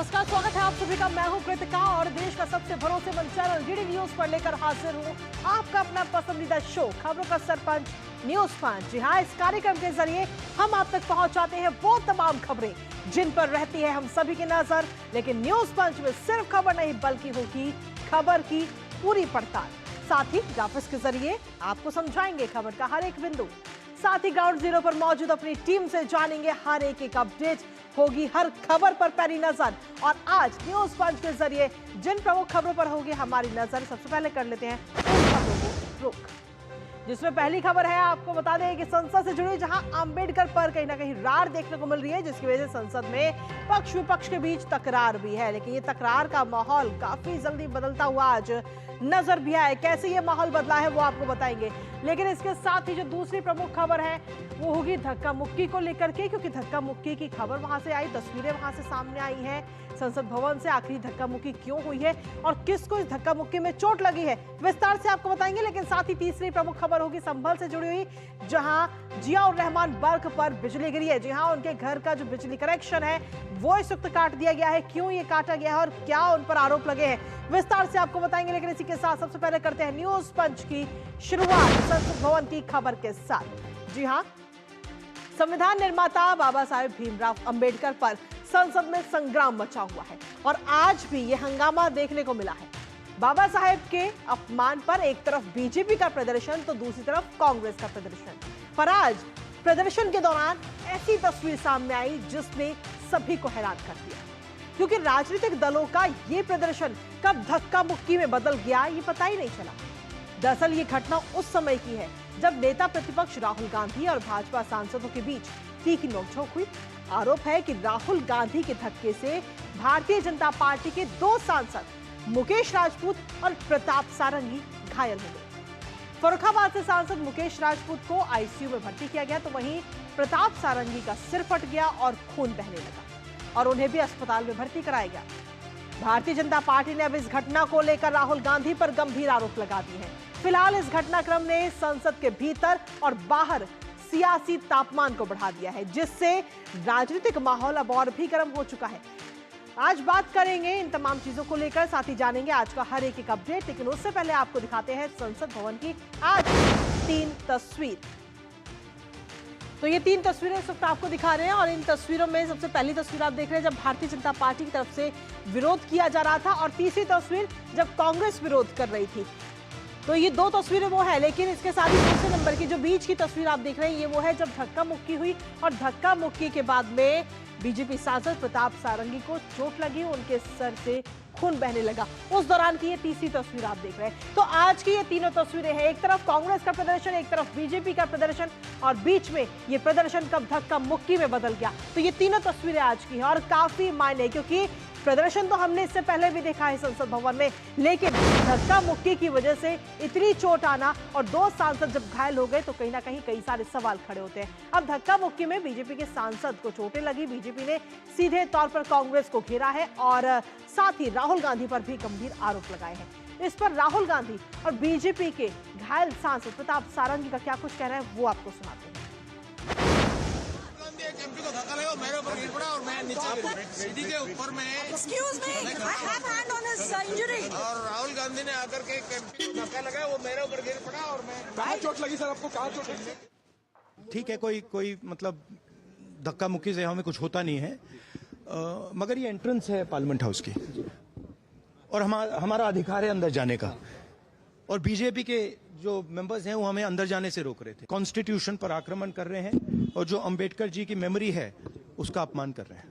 नमस्कार, स्वागत है आप सभी का। मैं हूं कृतिका और देश का सबसे भरोसेमंद चैनल डीडी न्यूज पर लेकर हाजिर हूं आपका अपना पसंदीदा शो खबरों का सरपंच न्यूज पंच। जी हां, इस कार्यक्रम के जरिए हम आप तक पहुंचाते हैं वो तमाम खबरें जिन पर रहती है हम सभी की नजर। लेकिन न्यूज पंच में सिर्फ खबर नहीं बल्कि होगी खबर की पूरी पड़ताल। साथ ही ग्राफिक्स के जरिए आपको समझाएंगे खबर का हर एक बिंदु। साथ ही ग्राउंड जीरो पर मौजूद अपनी टीम से जानेंगे हर एक अपडेट, होगी हर खबर पर पैनी नजर। और आज न्यूज पंच के जरिए जिन प्रमुख खबरों पर होगी हमारी नजर, सबसे पहले कर लेते हैं उन खबरों को रुख, जिसमें पहली खबर है आपको बता दें कि संसद से जुड़ी जहां अंबेडकर पर कहीं ना कहीं रार देखने को मिल रही है, जिसकी वजह से संसद में पक्ष विपक्ष के बीच तकरार भी है। लेकिन ये तकरार का माहौल काफी जल्दी बदलता हुआ आज नजर भी आए। कैसे ये माहौल बदला है वो आपको बताएंगे। लेकिन इसके साथ ही जो दूसरी प्रमुख खबर है वो होगी धक्का मुक्की को लेकर के, क्योंकि धक्का मुक्की की खबर वहां से आई, तस्वीरें वहां से सामने आई हैं। संसद भवन से आखिरी धक्का मुक्की क्यों हुई है और किसको इस धक्का मुक्की में चोट लगी है, विस्तार से आपको बताएंगे। लेकिन साथ ही तीसरी प्रमुख खबर होगी संभल से जुड़ी हुई, जहां जियाउर रहमान बर्क पर बिजली गिरी है। जी हां, उनके घर का जो बिजली कनेक्शन है वो इस वक्त काट दिया गया है। क्यों ये काटा गया है और क्या उन पर आरोप लगे हैं, विस्तार से आपको बताएंगे। लेकिन इसी के साथ सबसे पहले करते हैं न्यूज पंच की शुरुआत संसद भवन की खबर के साथ। जी हां, संविधान निर्माता बाबा साहेब भीमराव अंबेडकर पर संसद में संग्राम मचा हुआ है और आज भी यह हंगामा देखने को मिला है। बाबा साहेब के अपमान पर एक तरफ बीजेपी का प्रदर्शन तो दूसरी तरफ कांग्रेस का प्रदर्शन। पर आज प्रदर्शन के दौरान ऐसी तस्वीर सामने आई जिसने सभी को हैरान कर दिया, क्योंकि राजनीतिक दलों का यह प्रदर्शन कब धक्का मुक्की में बदल गया ये पता ही नहीं चला। दरअसल ये घटना उस समय की है जब नेता प्रतिपक्ष राहुल गांधी और भाजपा सांसदों के बीच तीखी नोकझोंक हुई। आरोप है कि राहुल गांधी के धक्के से भारतीय जनता पार्टी के दो सांसद मुकेश राजपूत और प्रताप सारंगी घायल हो गए। फर्रुखाबाद से सांसद मुकेश राजपूत को आईसीयू में भर्ती किया गया, तो वहीं प्रताप सारंगी का सिर फट गया और खून बहने लगा और उन्हें भी अस्पताल में भर्ती कराया गया। भारतीय जनता पार्टी ने अब इस घटना को लेकर राहुल गांधी पर गंभीर आरोप लगा दिए हैं। फिलहाल इस घटनाक्रम ने संसद के भीतर और बाहर सियासी तापमान को बढ़ा दिया है, जिससे राजनीतिक माहौल अब और भी गर्म हो चुका है। आज बात करेंगे इन तमाम चीजों को लेकर, साथ ही जानेंगे आज का हर एक अपडेट। लेकिन उससे पहले आपको दिखाते हैं संसद भवन की आज 3 तस्वीर। तो ये 3 तस्वीरें इस वक्त आपको दिखा रहे हैं और इन तस्वीरों में सबसे पहली तस्वीर आप देख रहे हैं जब भारतीय जनता पार्टी की तरफ से विरोध किया जा रहा था और तीसरी तस्वीर जब कांग्रेस विरोध कर रही थी। तो ये 2 तस्वीरें वो है, लेकिन इसके साथ ही दूसरे नंबर की जो बीच की तस्वीर आप देख रहे हैं ये वो है जब धक्का मुक्की हुई और धक्का मुक्की के बाद में बीजेपी सांसद प्रताप सारंगी को चोट लगी, उनके सर से खून बहने लगा। उस दौरान की ये तीसरी तस्वीर आप देख रहे हैं। तो आज की ये तीनों तस्वीरें हैं, एक तरफ कांग्रेस का प्रदर्शन, एक तरफ बीजेपी का प्रदर्शन और बीच में ये प्रदर्शन कब धक्का मुक्की में बदल गया। तो ये तीनों तस्वीरें आज की हैं और काफी मायने, क्योंकि प्रदर्शन तो हमने इससे पहले भी देखा है संसद भवन में, लेकिन धक्का मुक्की की वजह से इतनी चोट आना और 2 सांसद जब घायल हो गए तो कहीं ना कहीं कई सारे सवाल खड़े होते हैं। अब धक्का मुक्की में बीजेपी के सांसद को चोटें लगी, बीजेपी ने सीधे तौर पर कांग्रेस को घेरा है और साथ ही राहुल गांधी पर भी गंभीर आरोप लगाए हैं। इस पर राहुल गांधी और बीजेपी के घायल सांसद प्रताप सारंगी का क्या कुछ कहना है वो आपको सुनाते हैं। एमपी को धक्का लगा, मेरे ऊपर गिर पड़ा और मैं नीचे सीढ़ी के ऊपर में। Excuse me, I have hand on his injury. और राहुल गांधी ने आकर के एमपी को धक्का लगाया, वो मेरे ऊपर गिर पड़ा और मैं। कहाँ चोट लगी सर आपको, कहाँ चोट लगी? ठीक है, कोई मतलब धक्का मुक्की से हमें कुछ होता नहीं है, मगर ये एंट्रेंस है पार्लियामेंट हाउस की और हमारा अधिकार है अंदर जाने का, और बीजेपी के जो मेंबर्स हैं वो हमें अंदर जाने से रोक रहे थे। कॉन्स्टिट्यूशन पर आक्रमण कर रहे हैं और जो अंबेडकर जी की मेमोरी है उसका अपमान कर रहे हैं।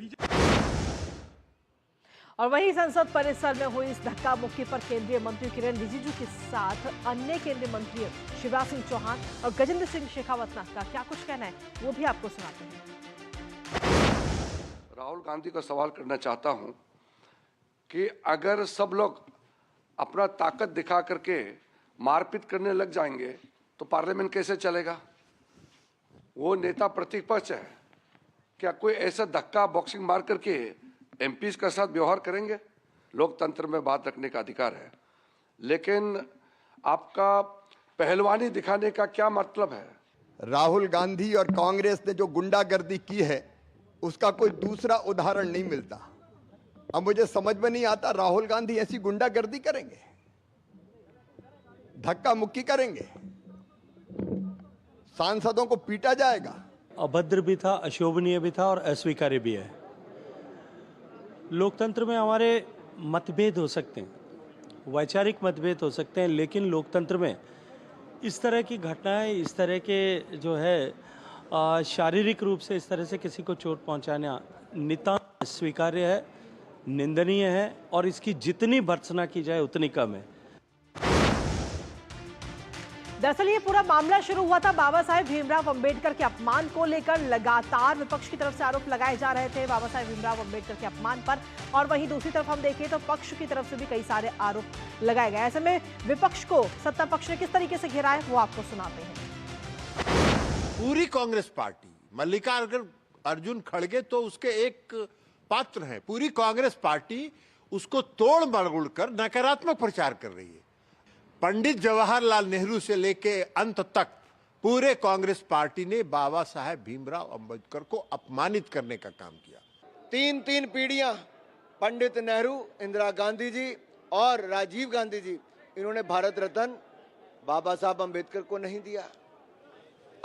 और वहीं संसद परिसर में हुई इस धक्का मुक्की पर केंद्रीय मंत्री किरेन रिजिजू के साथ अन्य केंद्रीय मंत्री शिवराज सिंह चौहान और गजेंद्र सिंह शेखावत का क्या कुछ कहना है वो भी आपको सुनाते हैं। राहुल गांधी को सवाल करना चाहता हूं कि अगर सब लोग अपना ताकत दिखा करके मारपीट करने लग जाएंगे तो पार्लियामेंट कैसे चलेगा? वो नेता प्रतिपक्ष है, क्या कोई ऐसा धक्का बॉक्सिंग मार करके एमपीज के साथ व्यवहार करेंगे? लोकतंत्र में बात रखने का अधिकार है, लेकिन आपका पहलवानी दिखाने का क्या मतलब है? राहुल गांधी और कांग्रेस ने जो गुंडागर्दी की है उसका कोई दूसरा उदाहरण नहीं मिलता। अब मुझे समझ में नहीं आता, राहुल गांधी ऐसी गुंडागर्दी करेंगे, धक्का मुक्की करेंगे, सांसदों को पीटा जाएगा? अभद्र भी था, अशोभनीय भी था और अस्वीकार्य भी है। लोकतंत्र में हमारे मतभेद हो सकते हैं, वैचारिक मतभेद हो सकते हैं, लेकिन लोकतंत्र में इस तरह की घटनाएं, इस तरह के जो है शारीरिक रूप से इस तरह से किसी को चोट पहुंचाना नितांत स्वीकार्य है, निंदनीय है और इसकी जितनी भर्त्सना की जाए उतनी कम है। दरअसल ये पूरा मामला शुरू हुआ था बाबा साहेब भीमराव अंबेडकर के अपमान को लेकर। लगातार विपक्ष की तरफ से आरोप लगाए जा रहे थे बाबा साहेब भीमराव अंबेडकर के अपमान पर, और वहीं दूसरी तरफ हम देखें तो पक्ष की तरफ से भी कई सारे आरोप लगाए गए। ऐसे में विपक्ष को सत्ता पक्ष ने किस तरीके से घेरा है वो आपको सुनाते हैं। पूरी कांग्रेस पार्टी, मल्लिकार्जुन अर्जुन खड़गे तो उसके एक पात्र हैं, पूरी कांग्रेस पार्टी उसको तोड़ मरोड़ कर नकारात्मक प्रचार कर रही है। पंडित जवाहरलाल नेहरू से लेके अंत तक पूरे कांग्रेस पार्टी ने बाबा साहेब भीमराव अंबेडकर को अपमानित करने का काम किया। तीन पीढ़ियां, पंडित नेहरू, इंदिरा गांधी जी और राजीव गांधी जी, इन्होंने भारत रत्न बाबा साहब अंबेडकर को नहीं दिया।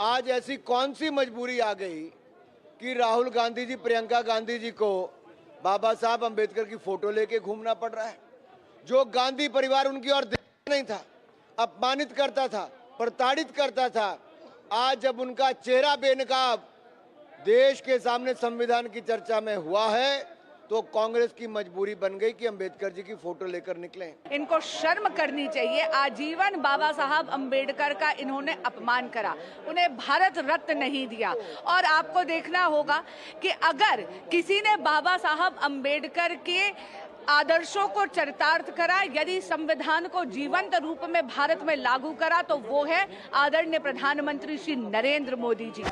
आज ऐसी कौन सी मजबूरी आ गई कि राहुल गांधी जी, प्रियंका गांधी जी को बाबा साहब अंबेडकर की फोटो लेके घूमना पड़ रहा है? जो गांधी परिवार उनकी ओर नहीं था, अपमानित करता था, प्रताड़ित करता था, आज जब उनका चेहरा बेनकाब देश के सामने संविधान की चर्चा में हुआ है तो कांग्रेस की मजबूरी बन गई कि अंबेडकर जी की फोटो लेकर निकले। इनको शर्म करनी चाहिए। आजीवन बाबा साहब अंबेडकर का इन्होंने अपमान करा, उन्हें भारत रत्न नहीं दिया। और आपको देखना होगा कि अगर किसी ने बाबा साहब अंबेडकर के आदर्शों को चरितार्थ करा, यदि संविधान को जीवंत रूप में भारत में लागू करा, तो वो है आदरणीय प्रधानमंत्री श्री नरेंद्र मोदी जी।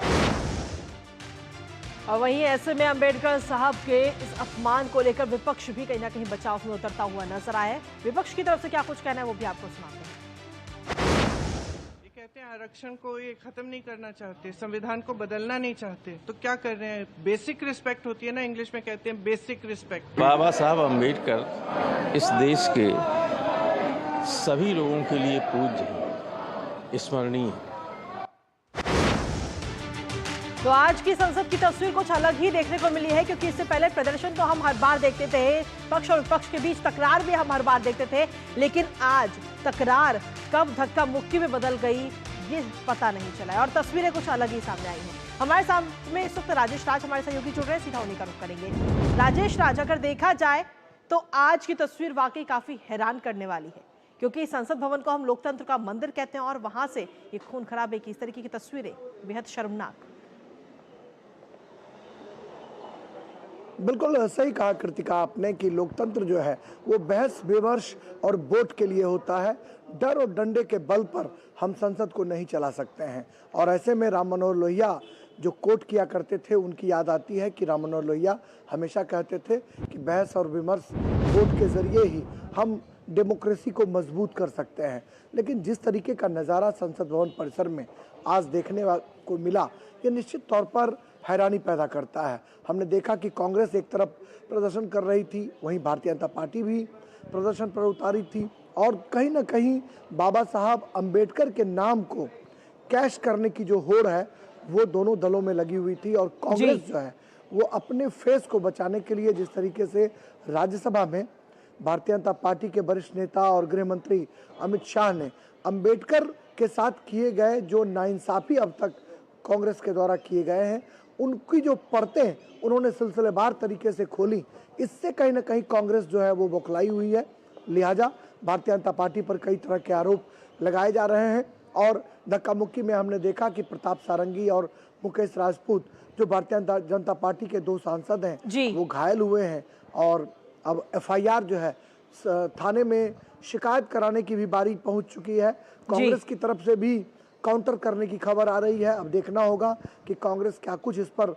और वहीं ऐसे में अंबेडकर साहब के इस अपमान को लेकर विपक्ष भी कहीं ना कहीं बचाव में उतरता हुआ नजर आया है। विपक्ष की तरफ से क्या कुछ कहना है वो भी आपको सुनाते हैं। ये कहते हैं आरक्षण को ये खत्म नहीं करना चाहते, संविधान को बदलना नहीं चाहते, तो क्या कर रहे हैं? बेसिक रिस्पेक्ट होती है ना, इंग्लिश में कहते हैं बेसिक रिस्पेक्ट। बाबा साहब अंबेडकर इस देश के सभी लोगों के लिए पूज्य, स्मरणीय। तो आज की संसद की तस्वीर कुछ अलग ही देखने को मिली है, क्योंकि इससे पहले प्रदर्शन तो हम हर बार देखते थे, पक्ष और विपक्ष के बीच तकरार भी हम हर बार देखते थे, लेकिन आज तकरार कब धक्का मुक्की में बदल गई ये पता नहीं चला है और तस्वीरें कुछ अलग ही सामने आई हैं। हमारे सामने इस वक्त राजेश राज हमारे सहयोगी जुड़ रहे हैं, सीधा उन्हीं का रुख करेंगे। राजेश राज, अगर देखा जाए तो आज की तस्वीर वाकई काफी हैरान करने वाली है, क्योंकि संसद भवन को हम लोकतंत्र का मंदिर कहते हैं और वहां से ये खून खराबे की इस तरीके की तस्वीरें बेहद शर्मनाक। बिल्कुल सही कहा कृतिका आपने कि लोकतंत्र जो है वो बहस विमर्श और वोट के लिए होता है। डर और डंडे के बल पर हम संसद को नहीं चला सकते हैं। और ऐसे में राम मनोहर लोहिया जो कोट किया करते थे उनकी याद आती है कि राम मनोहर लोहिया हमेशा कहते थे कि बहस और विमर्श वोट के जरिए ही हम डेमोक्रेसी को मजबूत कर सकते हैं। लेकिन जिस तरीके का नज़ारा संसद भवन परिसर में आज देखने को मिला, ये निश्चित तौर पर हैरानी पैदा करता है। हमने देखा कि कांग्रेस एक तरफ प्रदर्शन कर रही थी, वहीं भारतीय जनता पार्टी भी प्रदर्शन पर उतारी थी और कहीं ना कहीं बाबा साहब अंबेडकर के नाम को कैश करने की जो होड़ है वो दोनों दलों में लगी हुई थी। और कांग्रेस जो है वो अपने फेस को बचाने के लिए जिस तरीके से राज्यसभा में भारतीय जनता पार्टी के वरिष्ठ नेता और गृह मंत्री अमित शाह ने अंबेडकर के साथ किए गए जो नाइंसाफी अब तक कांग्रेस के द्वारा किए गए हैं उनकी जो परतें उन्होंने सिलसिलेवार तरीके से खोली, इससे कहीं ना कहीं कांग्रेस जो है वो बौखलाई हुई है। लिहाजा भारतीय जनता पार्टी पर कई तरह के आरोप लगाए जा रहे हैं और धक्का मुक्की में हमने देखा कि प्रताप सारंगी और मुकेश राजपूत जो भारतीय जनता पार्टी के दो सांसद हैं वो घायल हुए हैं और अब एफआईआर जो है थाने में शिकायत कराने की भी बारी पहुंच चुकी है। कांग्रेस की तरफ से भी काउंटर करने की खबर आ रही है। अब देखना होगा कि कांग्रेस क्या कुछ इस पर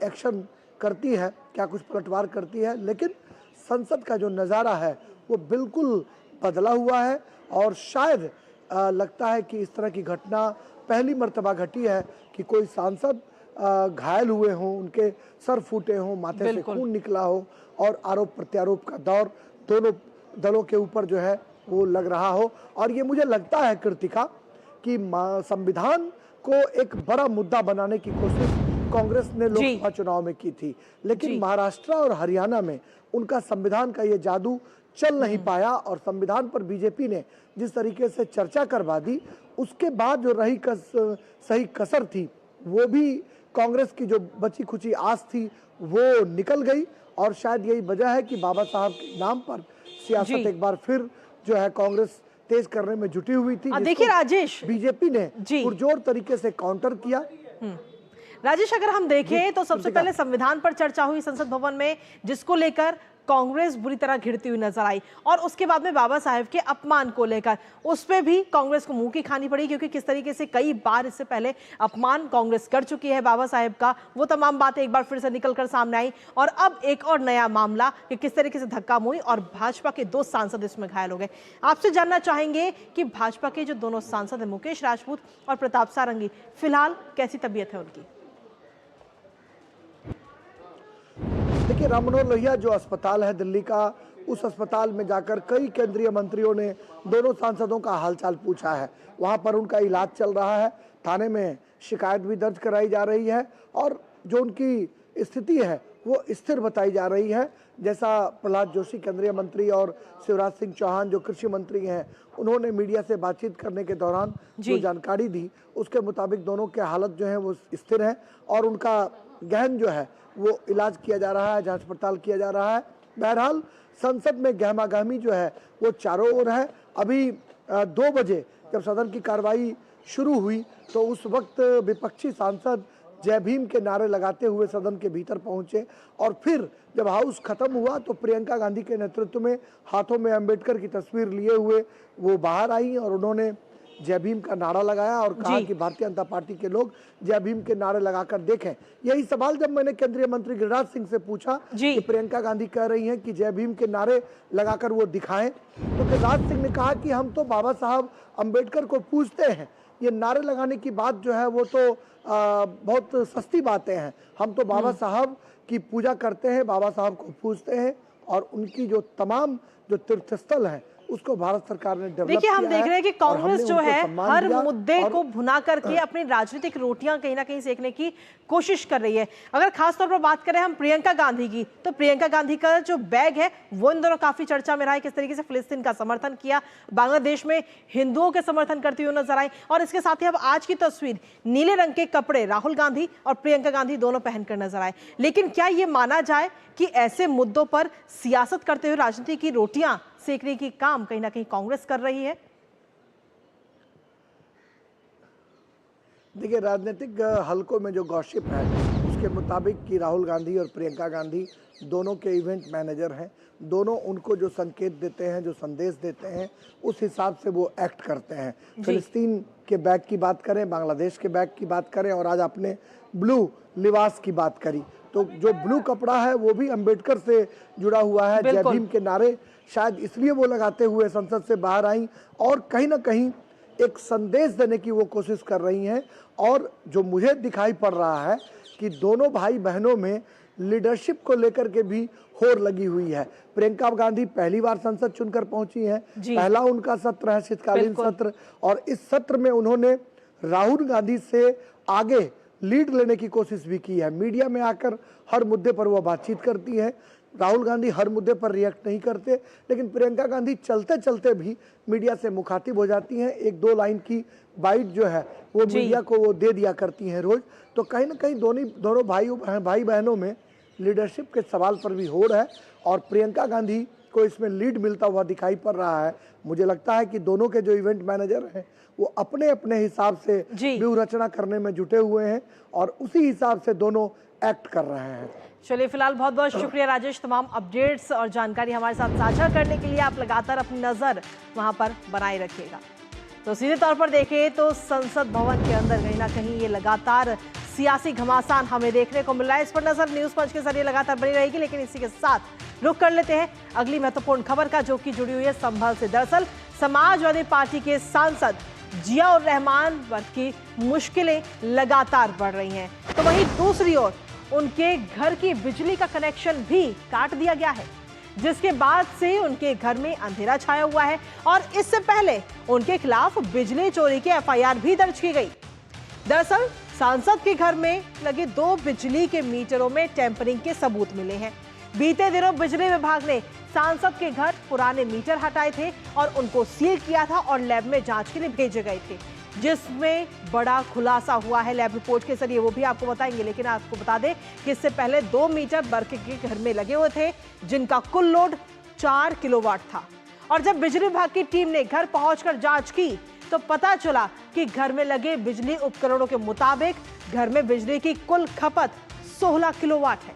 एक्शन करती है, क्या कुछ पलटवार करती है। लेकिन संसद का जो नज़ारा है वो बिल्कुल बदला हुआ है और शायद लगता है कि इस तरह की घटना पहली मर्तबा घटी है कि कोई सांसद घायल हुए हों, उनके सर फूटे हों, माथे से खून निकला हो और आरोप प्रत्यारोप का दौर दोनों दलों के ऊपर जो है वो लग रहा हो। और ये मुझे लगता है कृतिका कि संविधान को एक बड़ा मुद्दा बनाने की कोशिश कांग्रेस ने लोकसभा चुनाव में की थी, लेकिन महाराष्ट्र और हरियाणा में उनका संविधान का ये जादू चल नहीं पाया और संविधान पर बीजेपी ने जिस तरीके से चर्चा करवा दी, उसके बाद जो रही सही कसर थी वो भी कांग्रेस की जो बची खुची आस थी वो निकल गई। और शायद यही वजह है कि बाबा साहब के नाम पर सियासत एक बार फिर जो है कांग्रेस तेज करने में जुटी हुई थी। देखिए राजेश, बीजेपी ने पुरजोर तरीके से काउंटर किया। राजेश, अगर हम देखें तो सबसे पहले संविधान पर चर्चा हुई संसद भवन में, जिसको लेकर कांग्रेस बुरी तरह घिरती हुई नजर आई, और उसके बाद में बाबा साहेब के अपमान को लेकर उस पे भी कांग्रेस को मुंह की खानी पड़ी, क्योंकि किस तरीके से कई बार इससे पहले अपमान कांग्रेस कर चुकी है बाबा साहेब का, वो तमाम बातें एक बार फिर से निकलकर सामने आई। और अब एक और नया मामला कि किस तरीके से धक्का मुई और भाजपा के 2 सांसद इसमें घायल हो गए। आपसे जानना चाहेंगे कि भाजपा के जो दोनों सांसद हैं, मुकेश राजपूत और प्रताप सारंगी, फिलहाल कैसी तबीयत है उनकी? देखिए, राम मनोहर लोहिया जो अस्पताल है दिल्ली का, उस अस्पताल में जाकर कई केंद्रीय मंत्रियों ने दोनों सांसदों का हालचाल पूछा है। वहां पर उनका इलाज चल रहा है, थाने में शिकायत भी दर्ज कराई जा रही है और जो उनकी स्थिति है वो स्थिर बताई जा रही है। जैसा प्रहलाद जोशी केंद्रीय मंत्री और शिवराज सिंह चौहान जो कृषि मंत्री हैं, उन्होंने मीडिया से बातचीत करने के दौरान जो जानकारी दी, उसके मुताबिक दोनों के हालत जो है वो स्थिर है और उनका गहन जो है वो इलाज किया जा रहा है, जांच पड़ताल किया जा रहा है। बहरहाल संसद में गहमागहमी जो है वो चारों ओर है। अभी 2 बजे जब सदन की कार्रवाई शुरू हुई तो उस वक्त विपक्षी सांसद जय भीम के नारे लगाते हुए सदन के भीतर पहुंचे और फिर जब हाउस खत्म हुआ तो प्रियंका गांधी के नेतृत्व में हाथों में अंबेडकर की तस्वीर लिए हुए वो बाहर आई और उन्होंने जय भीम का नारा लगाया और कहा कि भारतीय जनता पार्टी के लोग जय भीम के नारे लगाकर देखें। यही सवाल जब मैंने केंद्रीय मंत्री गिरिराज सिंह से पूछा कि प्रियंका गांधी कह रही हैं कि जय भीम के नारे लगाकर वो दिखाएं, तो गिरिराज सिंह ने कहा कि हम तो बाबा साहब अंबेडकर को पूजते हैं, ये नारे लगाने की बात जो है वो तो बहुत सस्ती बातें हैं। हम तो बाबा साहब की पूजा करते हैं, बाबा साहब को पूजते हैं और उनकी जो तमाम जो तीर्थस्थल है उसको भारत सरकार ने डेवलप किया है। देखिए, हम देख रहे हैं कि कांग्रेस जो है हर मुद्दे को भुना करके अपनी राजनीतिक रोटियां कहीं ना कहीं सेकने की कोशिश कर रही है। अगर खास तौर पर बात करें हम प्रियंका गांधी की, तो प्रियंका गांधी का जो बैग है वो इन दोनों काफी चर्चा में रहा है। किस तरीके से फिलिस्तीन का समर्थन किया, बांग्लादेश में हिंदुओं के समर्थन करती हुई नजर आई। और इसके साथ ही अब आज की तस्वीर, नीले रंग के कपड़े राहुल गांधी और प्रियंका गांधी दोनों पहनकर नजर आए। लेकिन क्या ये माना जाए कि ऐसे मुद्दों पर सियासत करते हुए राजनीति की रोटियां सेकने की काम कहीं ना कहीं कांग्रेस कर रही है? देखिए, राजनीतिक हलकों में जो गॉसिप है उसके मुताबिक कि राहुल गांधी और प्रियंका गांधी दोनों के इवेंट मैनेजर हैं, दोनों उनको जो संकेत देते हैं, जो संदेश देते हैं, उस हिसाब से वो एक्ट करते हैं। फिलिस्तीन के बैग की बात करें, बांग्लादेश के बैग की बात करें और आज आपने ब्लू लिबास की बात करी, तो जो ब्लू कपड़ा है वो भी अंबेडकर से जुड़ा हुआ है। जय भीम के नारे शायद इसलिए वो लगाते हुए संसद से बाहर आई और कहीं ना कहीं एक संदेश देने की वो कोशिश कर रही हैं। और जो मुझे दिखाई पड़ रहा है कि दोनों भाई बहनों में लीडरशिप को लेकर के भी होड़ लगी हुई है। प्रियंका गांधी पहली बार संसद चुनकर पहुंची हैं, पहला उनका सत्र है शीतकालीन सत्र, और इस सत्र में उन्होंने राहुल गांधी से आगे लीड लेने की कोशिश भी की है। मीडिया में आकर हर मुद्दे पर वो बातचीत करती है। राहुल गांधी हर मुद्दे पर रिएक्ट नहीं करते, लेकिन प्रियंका गांधी चलते चलते भी मीडिया से मुखातिब हो जाती हैं। 1-2 लाइन की बाइट जो है वो मीडिया को वो दे दिया करती हैं रोज। तो कहीं ना कहीं दोनों भाई बहनों में लीडरशिप के सवाल पर भी होड़ है और प्रियंका गांधी को इसमें लीड मिलता हुआ दिखाई पड़ रहा है। मुझे लगता है कि दोनों के जो इवेंट मैनेजर हैं वो अपने अपने हिसाब से व्यूह रचना करने में जुटे हुए हैं और उसी हिसाब से दोनों एक्ट कर रहे हैं। चलिए, फिलहाल बहुत बहुत शुक्रिया राजेश, तमाम अपडेट्स और जानकारी हमारे साथ साझा करने के लिए। आप लगातार अपनी नजर वहां पर बनाए रखिएगा। तो सीधे तौर पर देखें तो संसद भवन के अंदर कहीं ना कहीं ये लगातार सियासी घमासान हमें देखने को मिल रहा है। इस पर नजर न्यूज पंच के जरिए लगातार बनी रहेगी, लेकिन इसी के साथ रुक कर लेते हैं अगली महत्वपूर्ण खबर का, जो कि जुड़ी हुई है संभल से। दरअसल समाजवादी पार्टी के सांसद जियाउर रहमान की मुश्किलें लगातार बढ़ रही हैं। तो वहीं दूसरी ओर उनके घर की बिजली का कनेक्शन भी काट दिया गया है, जिसके बाद से उनके घर में अंधेरा छाया हुआ है और इससे पहले उनके खिलाफ बिजली चोरी की एफआईआर भी दर्ज की गई। दरअसल सांसद के घर में लगे 2 बिजली के मीटरों में टेम्परिंग के सबूत मिले हैं। बीते दिनों बिजली विभाग ने सांसद के घर पुराने मीटर हटाए थे और उनको सील किया था और लैब में जांच के लिए भेजे गए थे, जिसमें बड़ा खुलासा हुआ है लैब रिपोर्ट के जरिए, वो भी आपको बताएंगे। लेकिन आपको बता दें कि इससे पहले 2 मीटर बर्क के घर में लगे हुए थे, जिनका कुल लोड 4 किलोवाट था। और जब बिजली विभाग की टीम ने घर पहुंचकर जांच की तो पता चला कि घर में लगे बिजली उपकरणों के मुताबिक घर में बिजली की कुल खपत 16 किलोवाट है।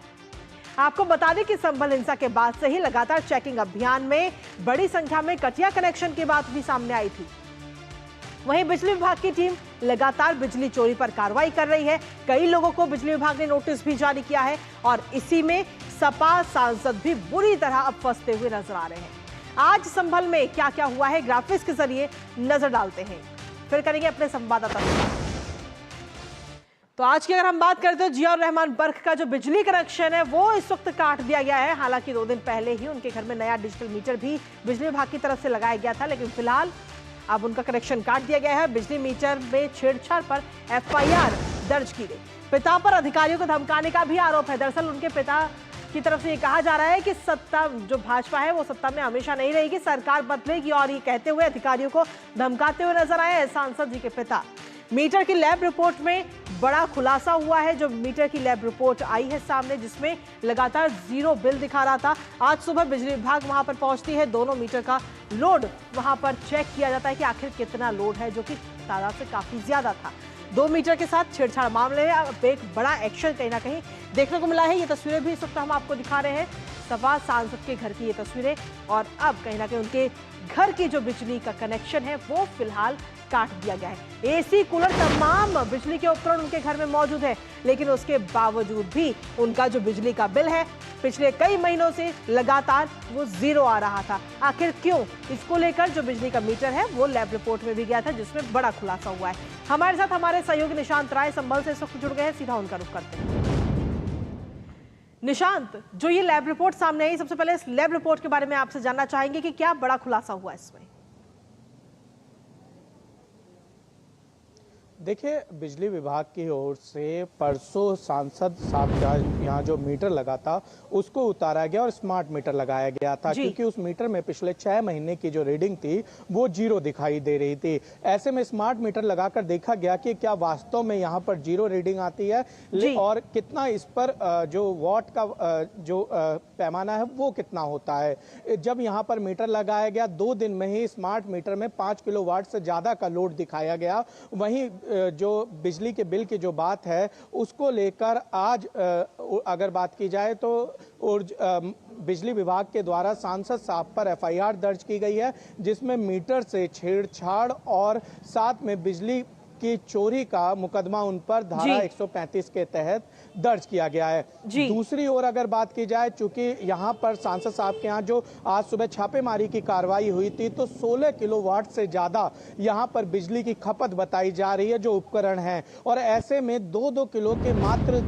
आपको बता दें कि संभल हिंसा के बाद से ही लगातार चेकिंग अभियान में बड़ी संख्या में कटिया कनेक्शन की बात भी सामने आई थी। वहीं बिजली विभाग की टीम लगातार बिजली चोरी पर कार्रवाई कर रही है। कई लोगों को बिजली विभाग ने नोटिस भी जारी किया है और इसी में सपा सांसद भी बुरी तरह अब फंसते हुए नजर आ रहे हैं। आज संभल में क्या क्या हुआ है, ग्राफिक्स के जरिए नजर डालते हैं, फिर करेंगे अपने संवाददाता से बात। तो आज की अगर हम बात करें तो जियाउर रहमान बर्क का जो बिजली कनेक्शन है वो इस वक्त काट दिया गया है। हालांकि 2 दिन पहले ही उनके घर में नया डिजिटल मीटर भी बिजली विभाग की तरफ से लगाया गया था, लेकिन फिलहाल अब उनका कनेक्शन काट दिया गया है। बिजली मीटर में छेड़छाड़ पर एफआईआर दर्ज की गई। पिता पर अधिकारियों को धमकाने का भी आरोप है। दरअसल उनके पिता की तरफ से ये कहा जा रहा है कि सत्ता जो भाजपा है वो सत्ता में हमेशा नहीं रहेगी, सरकार बदलेगी, और ये कहते हुए अधिकारियों को धमकाते हुए नजर आए हैं सांसद जी के पिता। मीटर की लैब रिपोर्ट में बड़ा खुलासा हुआ है। जो मीटर की लैब रिपोर्ट आई है सामने, जिसमें लगातार 0 बिल दिखा रहा था। आज सुबह बिजली विभाग वहां पर पहुंचती है, दोनों मीटर का लोड वहां पर चेक किया जाता है कि आखिर कितना लोड है, जो कि तादाद से काफी ज्यादा था। 2 मीटर के साथ छेड़छाड़ मामले में अब एक बड़ा एक्शन कहीं ना कहीं देखने को मिला है। ये तस्वीरें भी इस वक्त हम आपको दिखा रहे हैं, सपा सांसद के घर की ये तस्वीरें, और अब कहीं ना कहीं उनके घर की जो बिजली का कनेक्शन है वो फिलहाल काट दिया गया है। एसी, कूलर, तमाम बिजली के उपकरण उनके घर में मौजूद है, लेकिन उसके बावजूद भी उनका जो बिजली का बिल है पिछले कई महीनों से लगातार वो 0 आ रहा था। आखिर क्यों? इसको लेकर जो बिजली का मीटर है वो लैब रिपोर्ट में भी गया था, जिसमें बड़ा खुलासा हुआ है। हमारे साथ हमारे सहयोगी निशांत राय संभल से इस वक्त जुड़ गए हैं, सीधा उनका रुख करते हैं। निशांत, जो ये लैब रिपोर्ट सामने आई, सबसे पहले इस लैब रिपोर्ट के बारे में आपसे जानना चाहेंगे कि क्या बड़ा खुलासा हुआ इसमें? देखिए, बिजली विभाग की ओर से परसों सांसद साहब का यहाँ जो मीटर लगा था उसको उतारा गया और स्मार्ट मीटर लगाया गया था, क्योंकि उस मीटर में पिछले 6 महीने की जो रीडिंग थी वो 0 दिखाई दे रही थी। ऐसे में स्मार्ट मीटर लगाकर देखा गया कि क्या वास्तव में यहाँ पर 0 रीडिंग आती है और कितना इस पर जो वॉट का जो पैमाना है वो कितना होता है। जब यहाँ पर मीटर लगाया गया 2 दिन में ही स्मार्ट मीटर में 5 किलोवाट से ज्यादा का लोड दिखाया गया। वहीं जो बिजली के बिल की जो बात है उसको लेकर आज अगर बात की जाए तो बिजली विभाग के द्वारा सांसद साहब पर एफआईआर दर्ज की गई है, जिसमें मीटर से छेड़छाड़ और साथ में बिजली की चोरी का मुकदमा उन पर धारा 135 के तहत दर्ज किया गया है। दूसरी ओर अगर बात की जाए, चूंकि यहाँ पर सांसद साहब के यहाँ जो आज सुबह छापेमारी की कार्रवाई हुई थी तो 16 किलोवाट से ज्यादा यहाँ पर बिजली की खपत बताई जा रही है जो उपकरण हैं, और ऐसे में 2-2 किलो के मात्र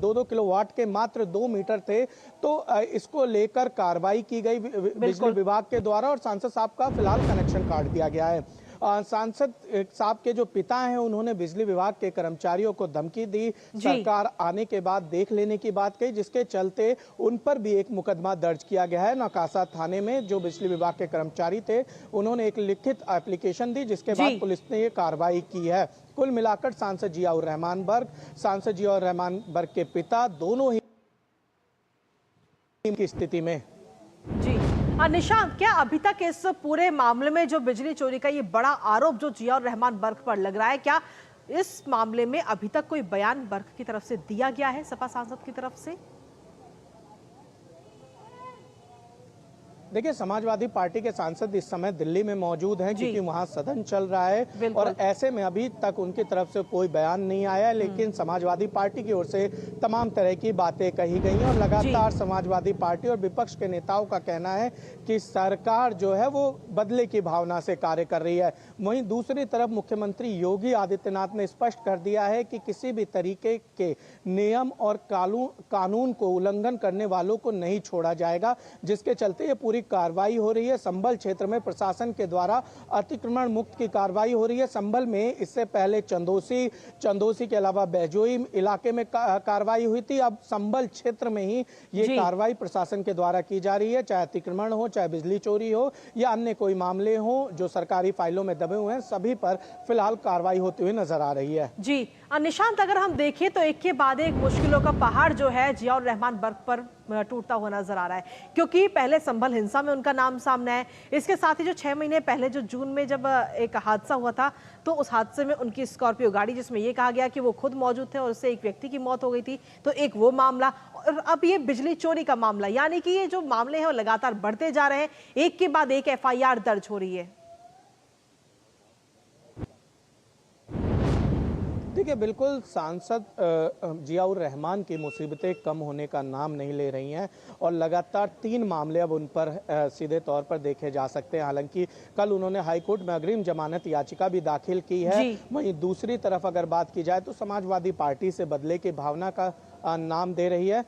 2 किलोवाट के मात्र 2 मीटर थे। तो इसको लेकर कार्रवाई की गई बिजली विभाग के द्वारा और सांसद साहब का फिलहाल कनेक्शन काट दिया गया है। सांसद साहब के जो पिता हैं उन्होंने बिजली विभाग के कर्मचारियों को धमकी दी, सरकार आने के बाद देख लेने की बात कही, जिसके चलते उन पर भी एक मुकदमा दर्ज किया गया है नकासा थाने में। जो बिजली विभाग के कर्मचारी थे उन्होंने एक लिखित एप्लीकेशन दी, जिसके बाद पुलिस ने ये कार्रवाई की है। कुल मिलाकर सांसद जियाउर रहमान बर्क के पिता दोनों ही की स्थिति में। निशांत, क्या अभी तक इस पूरे मामले में जो बिजली चोरी का ये बड़ा आरोप जो जियाउर रहमान बर्क पर लग रहा है, क्या इस मामले में अभी तक कोई बयान बर्क की तरफ से दिया गया है, सपा सांसद की तरफ से? देखिए, समाजवादी पार्टी के सांसद इस समय दिल्ली में मौजूद हैं क्योंकि वहां सदन चल रहा है और ऐसे में अभी तक उनकी तरफ से कोई बयान नहीं आया, लेकिन समाजवादी पार्टी की ओर से तमाम तरह की बातें कही गई हैं और लगातार समाजवादी पार्टी और विपक्ष के नेताओं का कहना है कि सरकार जो है वो बदले की भावना से कार्य कर रही है। वहीं दूसरी तरफ मुख्यमंत्री योगी आदित्यनाथ ने स्पष्ट कर दिया है कि किसी भी तरीके के नियम और कानून को उल्लंघन करने वालों को नहीं छोड़ा जाएगा, जिसके चलते ये पूरी कार्रवाई हो रही है। संभल क्षेत्र में प्रशासन के द्वारा अतिक्रमण मुक्त की कार्रवाई हो रही है। संभल में इससे पहले चंदोसी के अलावा बैजोई इलाके में कार्रवाई हुई थी। अब संभल क्षेत्र में ही ये कार्रवाई प्रशासन के द्वारा की जा रही है, चाहे अतिक्रमण हो, चाहे बिजली चोरी हो या अन्य कोई मामले हो जो सरकारी फाइलों में दबे हुए हैं, सभी पर फिलहाल कार्रवाई होती हुई नजर आ रही है। जी निशांत, अगर हम देखें तो एक के बाद एक मुश्किलों का पहाड़ जो है जियाउर रहमान बर्ग पर टूटता हुआ नजर आ रहा है, क्योंकि पहले संभल हिंसा में उनका नाम सामने है। इसके साथ ही जो 6 महीने पहले जो जून में जब एक हादसा हुआ था, तो उस हादसे में उनकी स्कॉर्पियो गाड़ी, जिसमें ये कहा गया कि वो खुद मौजूद थे और उससे एक व्यक्ति की मौत हो गई थी, तो एक वो मामला, और अब ये बिजली चोरी का मामला, यानी कि ये जो मामले हैं वो लगातार बढ़ते जा रहे हैं, एक के बाद एक FIR दर्ज हो रही है। देखिए, बिल्कुल सांसद जियाउर रहमान की मुसीबतें कम होने का नाम नहीं ले रही हैं और लगातार 3 मामले अब उन पर सीधे तौर पर देखे जा सकते हैं। हालांकि कल उन्होंने हाईकोर्ट में अग्रिम जमानत याचिका भी दाखिल की है। वहीं दूसरी तरफ अगर बात की जाए तो समाजवादी पार्टी से बदले की भावना का नाम दे रही है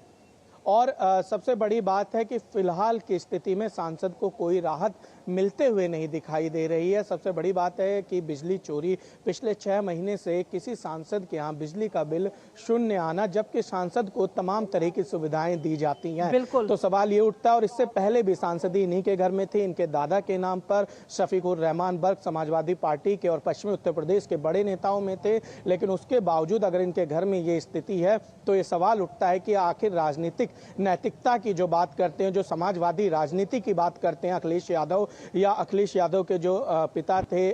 और सबसे बड़ी बात है कि फिलहाल की स्थिति में सांसद को कोई राहत मिलते हुए नहीं दिखाई दे रही है। सबसे बड़ी बात है कि बिजली चोरी, पिछले 6 महीने से किसी सांसद के यहाँ बिजली का बिल शून्य आना, जबकि सांसद को तमाम तरह की सुविधाएं दी जाती हैं। तो सवाल ये उठता है, और इससे पहले भी सांसद इन्हीं के घर में थे, इनके दादा के नाम पर शफीकुर रहमान बर्ग समाजवादी पार्टी के और पश्चिमी उत्तर प्रदेश के बड़े नेताओं में थे, लेकिन उसके बावजूद अगर इनके घर में ये स्थिति है तो ये सवाल उठता है कि आखिर राजनीतिक नैतिकता की जो बात करते हैं, जो समाजवादी राजनीति की बात करते हैं अखिलेश यादव, या अखिलेश यादव के जो पिता थे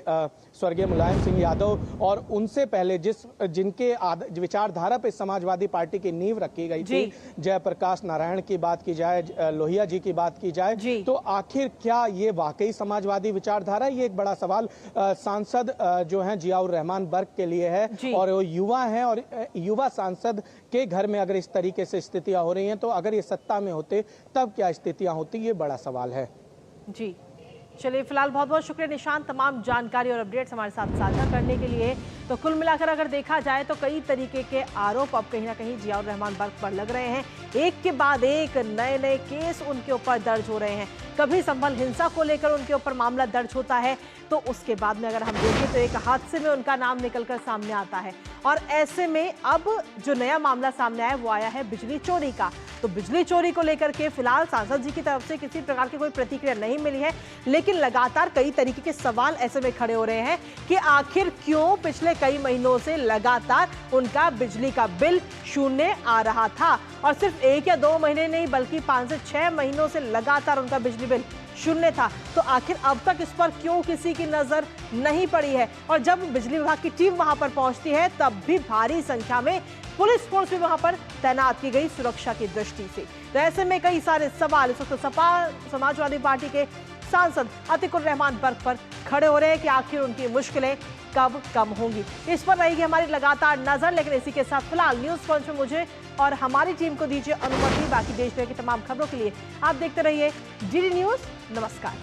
स्वर्गीय मुलायम सिंह यादव, और उनसे पहले जिनके विचारधारा पे समाजवादी पार्टी की नींव रखी गई थी, जयप्रकाश नारायण की बात की जाए, लोहिया जी की बात की जाए, तो आखिर क्या ये वाकई समाजवादी विचारधारा? ये एक बड़ा सवाल सांसद जो है जियाउर रहमान बर्ग के लिए है और वो युवा हैं, और युवा सांसद के घर में अगर इस तरीके से स्थितियां हो रही हैं तो अगर ये सत्ता में होते तब क्या स्थितियां होती, ये बड़ा सवाल है। जी चलिए, फिलहाल बहुत बहुत शुक्रिया निशांत, तमाम जानकारी और अपडेट्स हमारे साथ साझा करने के लिए। तो कुल मिलाकर अगर देखा जाए तो कई तरीके के आरोप अब कहीं ना कहीं जियाउर रहमान बर्ग पर लग रहे हैं। एक के बाद एक नए केस उनके ऊपर दर्ज हो रहे हैं। कभी संभल हिंसा को लेकर उनके ऊपर मामला दर्ज होता है, तो उसके बाद में अगर हम देखें तो एक हादसे में उनका नाम निकलकर सामने आता है, और ऐसे में अब जो नया मामला सामने आया वो आया है बिजली चोरी का। तो बिजली चोरी को लेकर के फिलहाल सांसद जी की तरफ से किसी प्रकार की कोई प्रतिक्रिया नहीं मिली है, लेकिन लगातार कई तरीके के सवाल ऐसे में खड़े हो रहे हैं कि आखिर क्यों पिछले कई महीनों से लगातार उनका बिजली का बिल शून्य आ रहा था, और सिर्फ 1 या 2 महीने नहीं बल्कि 5 से 6 महीनों से लगातार उनका बिजली बिल शून्य था। तो आखिर अब तक इस पर क्यों किसी की नजर नहीं पड़ी है? और जब बिजली विभाग की टीम वहां पर पहुंचती है तब भी भारी संख्या में पुलिस फोर्स भी वहां पर तैनात की गई सुरक्षा की दृष्टि से। तो ऐसे में कई सारे सवाल इस वक्त सपा समाजवादी पार्टी के सांसद अतिकुर रहमान बर्ग पर खड़े हो रहे हैं कि आखिर उनकी मुश्किलें कब कम होंगी। इस पर रहेगी हमारी लगातार नजर, लेकिन इसी के साथ फिलहाल न्यूज पंच में मुझे और हमारी टीम को दीजिए अनुमति। बाकी देश भर की तमाम खबरों के लिए आप देखते रहिए DD न्यूज। नमस्कार।